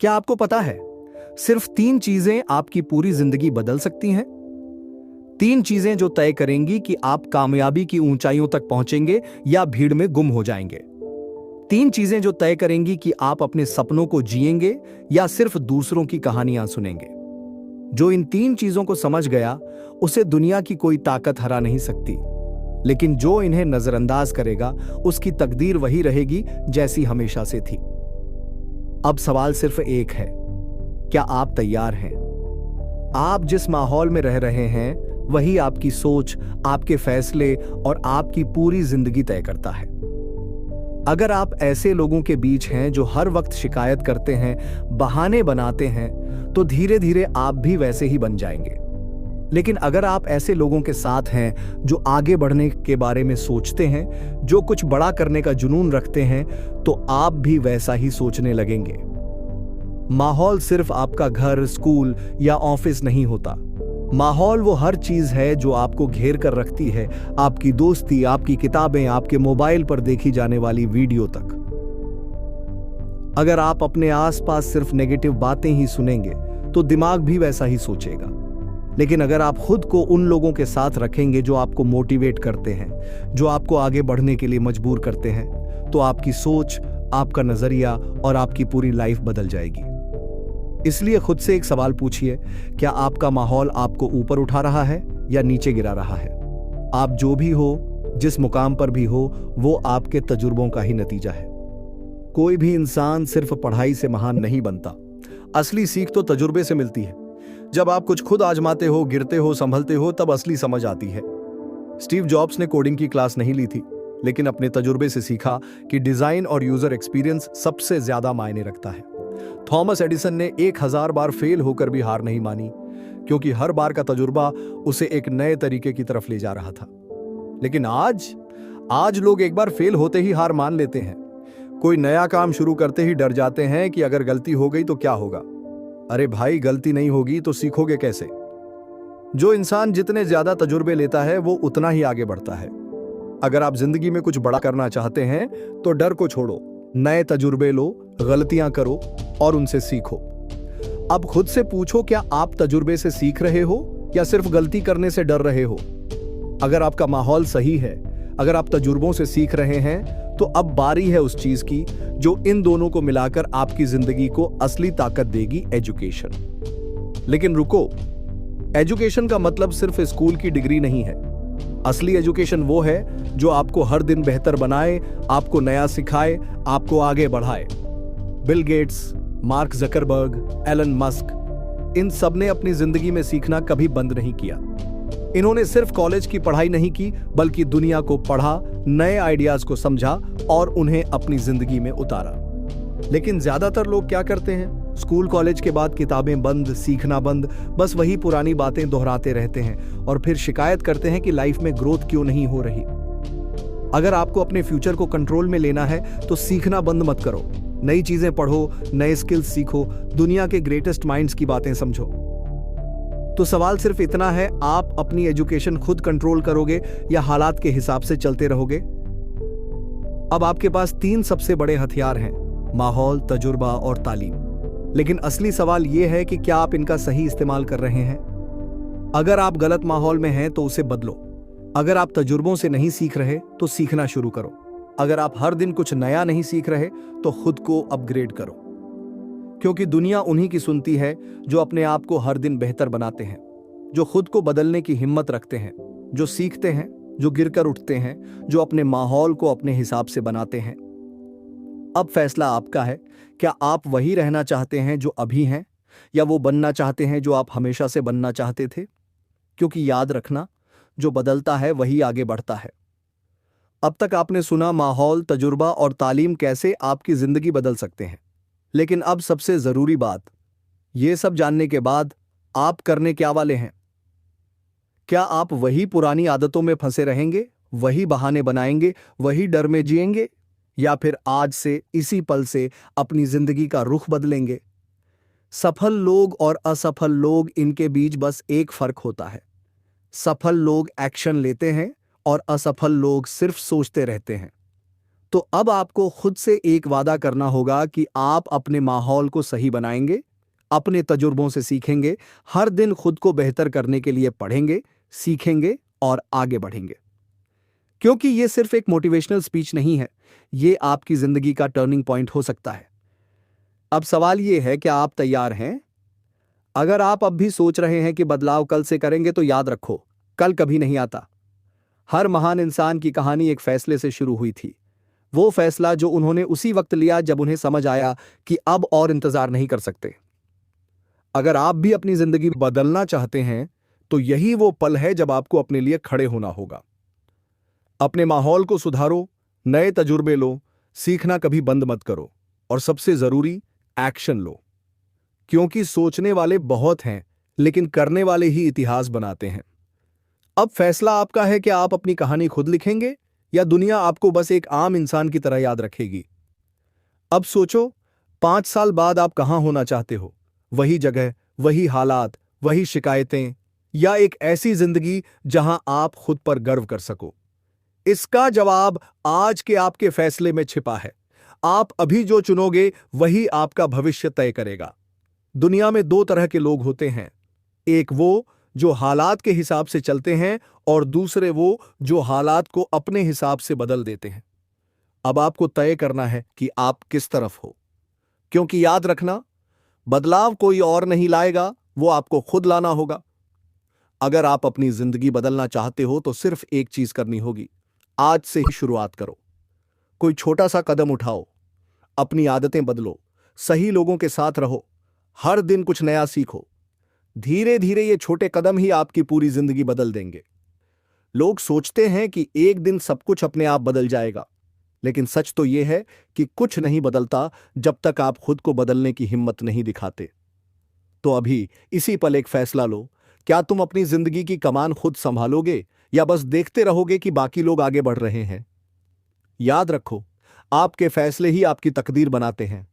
क्या आपको पता है, सिर्फ 3 चीजें आपकी पूरी जिंदगी बदल सकती हैं। 3 चीजें जो तय करेंगी कि आप कामयाबी की ऊंचाइयों तक पहुंचेंगे या भीड़ में गुम हो जाएंगे। 3 चीजें जो तय करेंगी कि आप अपने सपनों को जिएंगे या सिर्फ दूसरों की कहानियां सुनेंगे। जो इन 3 चीजों को समझ गया, उसे दुनिया की कोई ताकत हरा नहीं सकती। लेकिन जो इन्हें नजरअंदाज करेगा, उसकी तकदीर वही रहेगी जैसी हमेशा से थी। अब सवाल सिर्फ एक है, क्या आप तैयार हैं? आप जिस माहौल में रह रहे हैं, वही आपकी सोच, आपके फैसले और आपकी पूरी जिंदगी तय करता है। अगर आप ऐसे लोगों के बीच हैं जो हर वक्त शिकायत करते हैं, बहाने बनाते हैं, तो धीरे धीरे आप भी वैसे ही बन जाएंगे। लेकिन अगर आप ऐसे लोगों के साथ हैं जो आगे बढ़ने के बारे में सोचते हैं, जो कुछ बड़ा करने का जुनून रखते हैं, तो आप भी वैसा ही सोचने लगेंगे। माहौल सिर्फ आपका घर, स्कूल या ऑफिस नहीं होता। माहौल वो हर चीज है जो आपको घेर कर रखती है, आपकी दोस्ती, आपकी किताबें, आपके मोबाइल पर देखी जाने वाली वीडियो तक। अगर आप अपने आसपास सिर्फ नेगेटिव बातें ही सुनेंगे, तो दिमाग भी वैसा ही सोचेगा। लेकिन अगर आप खुद को उन लोगों के साथ रखेंगे जो आपको मोटिवेट करते हैं, जो आपको आगे बढ़ने के लिए मजबूर करते हैं, तो आपकी सोच, आपका नजरिया और आपकी पूरी लाइफ बदल जाएगी। इसलिए खुद से एक सवाल पूछिए, क्या आपका माहौल आपको ऊपर उठा रहा है या नीचे गिरा रहा है? आप जो भी हो, जिस मुकाम पर भी हो, वो आपके तजुर्बों का ही नतीजा है। कोई भी इंसान सिर्फ पढ़ाई से महान नहीं बनता। असली सीख तो तजुर्बे से मिलती है। जब आप कुछ खुद आजमाते हो, गिरते हो, संभलते हो, तब असली समझ आती है। स्टीव जॉब्स ने कोडिंग की क्लास नहीं ली थी, लेकिन अपने तजुर्बे से सीखा कि डिजाइन और यूजर एक्सपीरियंस सबसे ज्यादा मायने रखता है। थॉमस एडिसन ने 1000 बार फेल होकर भी हार नहीं मानी, क्योंकि हर बार का तजुर्बा उसे एक नए तरीके की तरफ ले जा रहा था। लेकिन आज लोग एक बार फेल होते ही हार मान लेते हैं। कोई नया काम शुरू करते ही डर जाते हैं कि अगर गलती हो गई तो क्या होगा। अरे भाई, गलती नहीं होगी तो सीखोगे कैसे? जो इंसान जितने ज्यादा तजुर्बे लेता है, वो उतना ही आगे बढ़ता है। अगर आप जिंदगी में कुछ बड़ा करना चाहते हैं, तो डर को छोड़ो, नए तजुर्बे लो, गलतियां करो और उनसे सीखो। अब खुद से पूछो, क्या आप तजुर्बे से सीख रहे हो या सिर्फ गलती करने से डर रहे हो? अगर आपका माहौल सही है, अगर आप तजुर्बों से सीख रहे हैं, तो अब बारी है उस चीज की जो इन दोनों को मिलाकर आपकी जिंदगी को असली ताकत देगी, एजुकेशन। लेकिन रुको, एजुकेशन का मतलब सिर्फ स्कूल की डिग्री नहीं है। असली एजुकेशन वो है जो आपको हर दिन बेहतर बनाए, आपको नया सिखाए, आपको आगे बढ़ाए। Bill Gates, Mark Zuckerberg, Elon Musk, इन सब ने अपनी जिंदगी में सीखना कभी बंद नहीं किया। इन्होंने सिर्फ कॉलेज की पढ़ाई नहीं की, बल्कि दुनिया को पढ़ा, नए आइडियाज को समझा और उन्हें अपनी जिंदगी में उतारा। लेकिन ज्यादातर लोग क्या करते हैं? स्कूल कॉलेज के बाद किताबें बंद, सीखना बंद, बस वही पुरानी बातें दोहराते रहते हैं और फिर शिकायत करते हैं कि लाइफ में ग्रोथ क्यों नहीं हो रही। अगर आपको अपने फ्यूचर को कंट्रोल में लेना है, तो सीखना बंद मत करो। नई चीजें पढ़ो, नए स्किल्स सीखो, दुनिया के ग्रेटेस्ट माइंड्स की बातें समझो। तो सवाल सिर्फ इतना है, आप अपनी एजुकेशन खुद कंट्रोल करोगे या हालात के हिसाब से चलते रहोगे? अब आपके पास 3 सबसे बड़े हथियार हैं, माहौल, तजुर्बा और तालीम। लेकिन असली सवाल यह है कि क्या आप इनका सही इस्तेमाल कर रहे हैं? अगर आप गलत माहौल में हैं, तो उसे बदलो। अगर आप तजुर्बों से नहीं सीख रहे, तो सीखना शुरू करो। अगर आप हर दिन कुछ नया नहीं सीख रहे, तो खुद को अपग्रेड करो। क्योंकि दुनिया उन्हीं की सुनती है जो अपने आप को हर दिन बेहतर बनाते हैं, जो खुद को बदलने की हिम्मत रखते हैं, जो सीखते हैं, जो गिरकर उठते हैं, जो अपने माहौल को अपने हिसाब से बनाते हैं। अब फैसला आपका है, क्या आप वही रहना चाहते हैं जो अभी हैं, या वो बनना चाहते हैं जो आप हमेशा से बनना चाहते थे? क्योंकि याद रखना, जो बदलता है वही आगे बढ़ता है। अब तक आपने सुना माहौल, तजुर्बा और तालीम कैसे आपकी जिंदगी बदल सकते हैं। लेकिन अब सबसे जरूरी बात, ये सब जानने के बाद आप करने क्या वाले हैं? क्या आप वही पुरानी आदतों में फंसे रहेंगे, वही बहाने बनाएंगे, वही डर में जिएंगे, या फिर आज से, इसी पल से अपनी जिंदगी का रुख बदलेंगे? सफल लोग और असफल लोग, इनके बीच बस एक फर्क होता है। सफल लोग एक्शन लेते हैं और असफल लोग सिर्फ सोचते रहते हैं। तो अब आपको खुद से एक वादा करना होगा कि आप अपने माहौल को सही बनाएंगे, अपने तजुर्बों से सीखेंगे, हर दिन खुद को बेहतर करने के लिए पढ़ेंगे, सीखेंगे और आगे बढ़ेंगे। क्योंकि ये सिर्फ एक मोटिवेशनल स्पीच नहीं है, ये आपकी जिंदगी का टर्निंग पॉइंट हो सकता है। अब सवाल ये है, क्या आप तैयार हैं? अगर आप अब भी सोच रहे हैं कि बदलाव कल से करेंगे, तो याद रखो, कल कभी नहीं आता। हर महान इंसान की कहानी एक फैसले से शुरू हुई थी। वो फैसला जो उन्होंने उसी वक्त लिया जब उन्हें समझ आया कि अब और इंतजार नहीं कर सकते। अगर आप भी अपनी जिंदगी बदलना चाहते हैं, तो यही वो पल है जब आपको अपने लिए खड़े होना होगा। अपने माहौल को सुधारो, नए तजुर्बे लो, सीखना कभी बंद मत करो, और सबसे जरूरी, एक्शन लो। क्योंकि सोचने वाले बहुत हैं, लेकिन करने वाले ही इतिहास बनाते हैं। अब फैसला आपका है कि आप अपनी कहानी खुद लिखेंगे या दुनिया आपको बस एक आम इंसान की तरह याद रखेगी। अब सोचो, 5 साल बाद आप कहां होना चाहते हो? वही जगह, वही हालात, वही शिकायतें, या एक ऐसी जिंदगी जहां आप खुद पर गर्व कर सको? इसका जवाब आज के आपके फैसले में छिपा है। आप अभी जो चुनोगे वही आपका भविष्य तय करेगा। दुनिया में 2 तरह के लोग होते हैं, एक वो जो हालात के हिसाब से चलते हैं, और दूसरे वो जो हालात को अपने हिसाब से बदल देते हैं। अब आपको तय करना है कि आप किस तरफ हो। क्योंकि याद रखना, बदलाव कोई और नहीं लाएगा, वो आपको खुद लाना होगा। अगर आप अपनी जिंदगी बदलना चाहते हो तो सिर्फ एक चीज करनी होगी, आज से ही शुरुआत करो। कोई छोटा सा कदम उठाओ, अपनी आदतें बदलो, सही लोगों के साथ रहो, हर दिन कुछ नया सीखो। धीरे धीरे ये छोटे कदम ही आपकी पूरी जिंदगी बदल देंगे। लोग सोचते हैं कि एक दिन सब कुछ अपने आप बदल जाएगा, लेकिन सच तो यह है कि कुछ नहीं बदलता जब तक आप खुद को बदलने की हिम्मत नहीं दिखाते। तो अभी इसी पल एक फैसला लो, क्या तुम अपनी जिंदगी की कमान खुद संभालोगे या बस देखते रहोगे कि बाकी लोग आगे बढ़ रहे हैं? याद रखो, आपके फैसले ही आपकी तकदीर बनाते हैं।